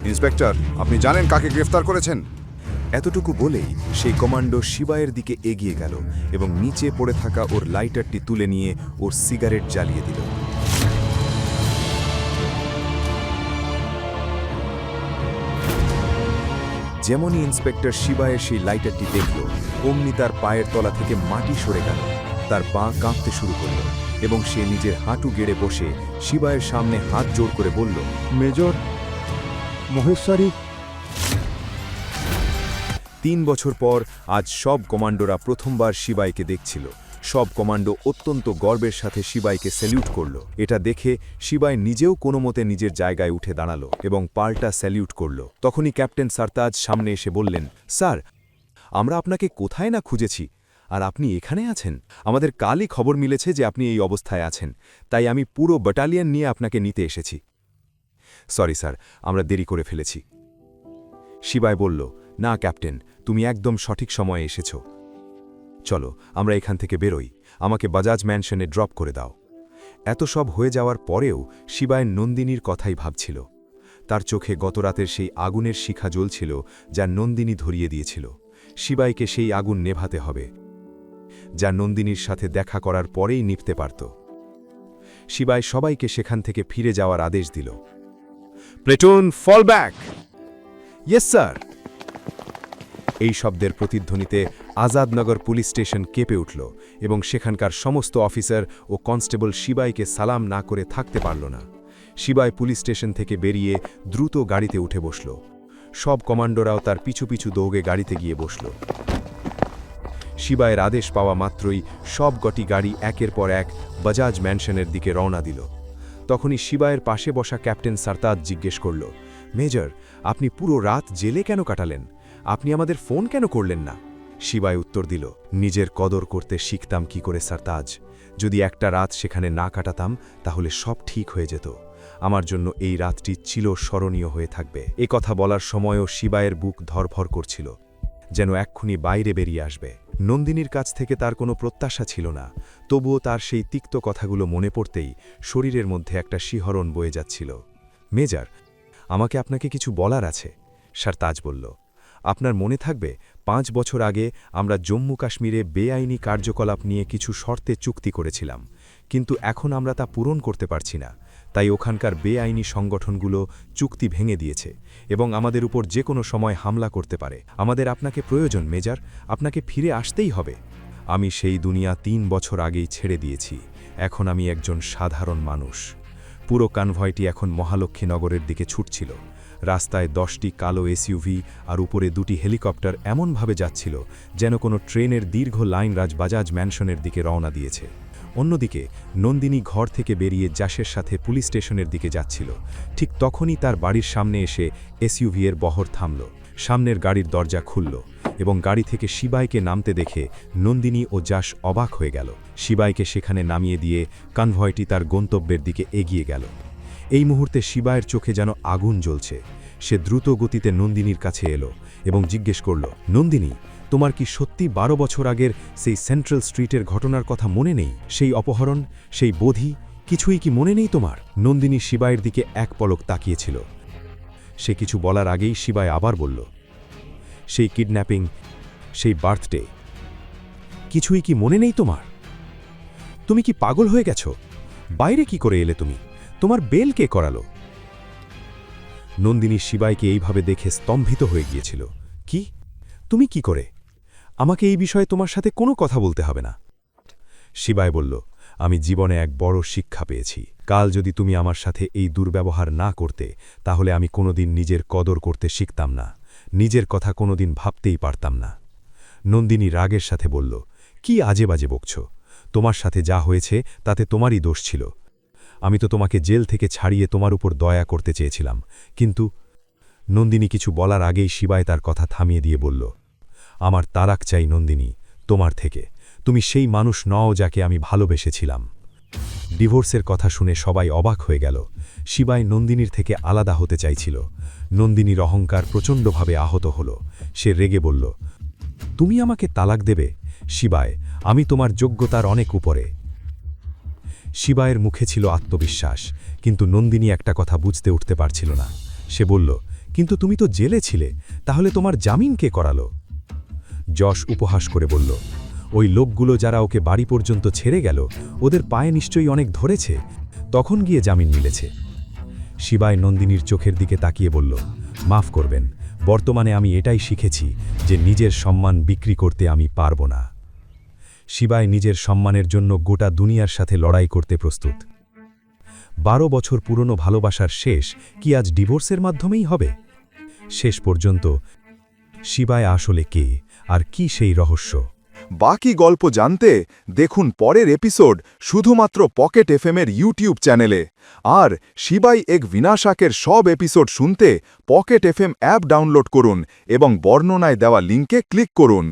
Inspector, আপনি জানেন কাকে গ্রেফতার করেছেন? এতটুকু বলেই সেই কমান্ডো শিবায়ের দিকে এগিয়ে গেল এবং নিচে পড়ে থাকা ওর লাইটারটি তুলে নিয়ে ওর সিগারেট জ্বালিয়ে দিল। যেমনই ইন্সপেক্টর শিবায়ের সেই লাইটারটি দেখল, অমনি তার পায়ের তলা থেকে মাটি সরে গেল। তার পা কাঁপতে শুরু করল এবং সে নিজের হাঁটু গেড়ে বসে শিবায়ের সামনে হাত জোড় করে বলল, মেজর মহেশ্বরী। ৩ বছর পর আজ সব কমান্ডোরা প্রথমবার শিবাইকে দেখছিল। সব কমান্ডো অত্যন্ত গর্বের সাথে শিবাইকে স্যালিউট করল। এটা দেখে শিবাই নিজেও কোনোমতে নিজের জায়গায় উঠে দাঁড়ালো এবং পাল্টা স্যালিউট করল। তখনই ক্যাপ্টেন সারতাজ সামনে এসে বললেন, স্যার, আমরা আপনাকে কোথায় না খুঁজেছি, আর আপনি এখানে আছেন। আমাদের কালই খবর মিলেছে যে আপনি এই অবস্থায় আছেন, তাই আমি পুরো ব্যাটালিয়ন নিয়ে আপনাকে নিতে এসেছি। সরি স্যার, আমরা দেরি করে ফেলেছি। শিবাই বলল, না ক্যাপ্টেন, তুমি একদম সঠিক সময়ে এসেছ। চলো আমরা এখান থেকে বেরোই, আমাকে বাজাজ ম্যানশনে ড্রপ করে দাও। এত সব হয়ে যাওয়ার পরেও শিবায় নন্দিনীর কথাই ভাবছিল। তার চোখে গতরাতের সেই আগুনের শিখা জ্বলছিল যা নন্দিনী ধরিয়ে দিয়েছিল। শিবাইকে সেই আগুন নেভাতে হবে, যা নন্দিনীর সাথে দেখা করার পরেই নিভতে পারত। শিবাই সবাইকে সেখান থেকে ফিরে যাওয়ার আদেশ দিল। Platoon, fall back! Yes sir! এই শব্দের প্রতিধ্বনিতে আজাদনগর পুলিশ স্টেশন কেঁপে উঠল এবং সেখানকার সমস্ত অফিসার ও কনস্টেবল শিবাইকে সালাম না করে থাকতে পারল না। শিবাই পুলিশ স্টেশন থেকে বেরিয়ে দ্রুত গাড়িতে উঠে বসল। সব কমান্ডোরাও তার পিছু পিছু দৌড়ে গাড়িতে গিয়ে বসল। শিবাইয়ের আদেশ পাওয়া মাত্রই সবকটি গাড়ি একের পর এক বাজাজ ম্যানশনের দিকে রওনা দিল। তখনই শিবাইয়ের পাশে বসা ক্যাপ্টেন সারতাজ জিজ্ঞেস করল, মেজর, আপনি পুরো রাত জেলে কেন কাটালেন? আপনি আমাদের ফোন কেন করলেন না? শিবাই উত্তর দিল, নিজের কদর করতে শিখতাম কি করে সারতাজ। যদি একটা রাত সেখানে না কাটাতাম তাহলে সব ঠিক হয়ে যেত। আমার জন্য এই রাতটি চিরস্মরণীয় হয়ে থাকবে। এ কথা বলার সময়ও শিবাইয়ের বুক ধরফর করছিল, যেন এক্ষুনি বাইরে বেরিয়ে আসবে। নন্দিনীর কাছ থেকে তার কোনো প্রত্যাশা ছিল না, তবুও তার সেই তিক্ত কথাগুলো মনে পড়তেই শরীরের মধ্যে একটা শিহরণ বয়ে যাচ্ছিল। মেজর, আমাকে আপনাকে কিছু বলার আছে, সারতাজ বলল। আপনার মনে থাকবে 5 বছর আগে আমরা জম্মু কাশ্মীরে বেআইনি কার্যকলাপ নিয়ে কিছু শর্তে চুক্তি করেছিলাম, কিন্তু এখন আমরা তা পূরণ করতে পারছি না। তাই ওখানকার বেআইনি সংগঠনগুলো চুক্তি ভেঙে দিয়েছে এবং আমাদের উপর যে কোনো সময় হামলা করতে পারে। আমাদের আপনাকে প্রয়োজন মেজর, আপনাকে ফিরে আসতেই হবে। আমি সেই দুনিয়া 3 বছর আগেই ছেড়ে দিয়েছি। এখন আমি একজন সাধারণ মানুষ। পুরো কনভয়টি এখন মহালক্ষ্মীনগরের দিকে ছুটছিল। রাস্তায় 10টি কালো এসইউভি আর উপরে 2টি হেলিকপ্টার এমনভাবে যাচ্ছিল যেন কোনো ট্রেনের দীর্ঘ লাইন বাজাজ ম্যানশনের দিকে রওনা দিয়েছে। অন্যদিকে নন্দিনী ঘর থেকে বেরিয়ে জাসের সাথে পুলিশ স্টেশনের দিকে যাচ্ছিল। ঠিক তখনই তার বাড়ির সামনে এসে এসইউভি এর বহর থামল। সামনের গাড়ির দরজা খুলল এবং গাড়ি থেকে শিবাইকে নামতে দেখে নন্দিনী ও জাস অবাক হয়ে গেল। শিবাইকে সেখানে নামিয়ে দিয়ে কনভয়টি তার গন্তব্যের দিকে এগিয়ে গেল। এই মুহূর্তে শিবাইয়ের চোখে যেন আগুন জ্বলছে। সে দ্রুত গতিতে নন্দিনীর কাছে এলো এবং জিজ্ঞেস করল, নন্দিনী, তোমার কি সত্যি 12 বছর আগের সেই সেন্ট্রাল স্ট্রিটের ঘটনার কথা মনে নেই? সেই অপহরণ, সেই বধি, কিছুই কি মনে নেই তোমার? নন্দিনী শিবাইয়ের দিকে এক পলক তাকিয়েছিল। সে কিছু বলার আগেই শিবাই আবার বলল, সেই কিডন্যাপিং, সেই বার্থডে, কিছুই কি মনে নেই তোমার? তুমি কি পাগল হয়ে গেছো? বাইরে কি করে এলে তুমি? তোমার বেল কে করালো? নন্দিনী শিবাইকে এইভাবে দেখে স্তম্ভিত হয়ে গিয়েছিল। কি? তুমি কি করে? আমাকে এই বিষয়ে তোমার সাথে কোনো কথা বলতে হবে না। শিবাই বলল, আমি জীবনে এক বড় শিক্ষা পেয়েছি। কাল যদি তুমি আমার সাথে এই দুর্ব্যবহার না করতে, তাহলে আমি কোনোদিন নিজের কদর করতে শিখতাম না, নিজের কথা কোনোদিন ভাবতেই পারতাম না। নন্দিনী রাগের সাথে বলল, কি আজে বাজে বকছ? তোমার সাথে যা হয়েছে তাতে তোমারই দোষ ছিল। আমি তো তোমাকে জেল থেকে ছাড়িয়ে তোমার উপর দয়া করতে চেয়েছিলাম, কিন্তু... নন্দিনী কিছু বলার আগেই শিবাই তার কথা থামিয়ে দিয়ে বলল, আমার তারাক চাই নন্দিনী, তোমার থেকে। তুমি সেই মানুষ নও যাকে আমি ভালোবেসেছিলাম। ডিভোর্সের কথা শুনে সবাই অবাক হয়ে গেল। শিবাই নন্দিনীর থেকে আলাদা হতে চাইছিল। নন্দিনীর অহংকার প্রচণ্ডভাবে আহত হল। সে রেগে বলল, তুমি আমাকে তালাক দেবে? শিবাই, আমি তোমার যোগ্যতার অনেক উপরে। শিবায়ের মুখে ছিল আত্মবিশ্বাস, কিন্তু নন্দিনী একটা কথা বুঝতে উঠতে পারছিল না। সে বলল, কিন্তু তুমি তো জেলে ছিলে, তাহলে তোমার জামিন কে করালো? যশ উপহাস করে বলল, ওই লোকগুলো যারা ওকে বাড়ি পর্যন্ত ছেড়ে গেল, ওদের পায়ে নিশ্চয়ই অনেক ধরেছে, তখন গিয়ে জামিন মিলেছে। শিবাই নন্দিনীর চোখের দিকে তাকিয়ে বলল, মাফ করবেন, বর্তমানে আমি এটাই শিখেছি যে নিজের সম্মান বিক্রি করতে আমি পারব না। শিবাই নিজের সম্মানের জন্য গোটা দুনিয়ার সাথে লড়াই করতে প্রস্তুত। 12 বছর পুরনো ভালোবাসার শেষ কি আজ ডিভোর্সের মাধ্যমেই হবে? শেষ পর্যন্ত শিবাই আসলে কে, আর কি সেই রহস্য? বাকি গল্প জানতে দেখুন পরের এপিসোড শুধুমাত্র পকেট এফএমের ইউটিউব চ্যানেলে। আর শিবাই এক বিনাশাকের সব এপিসোড শুনতে পকেট এফএম অ্যাপ ডাউনলোড করুন এবং বর্ণনায় দেওয়া লিঙ্কে ক্লিক করুন।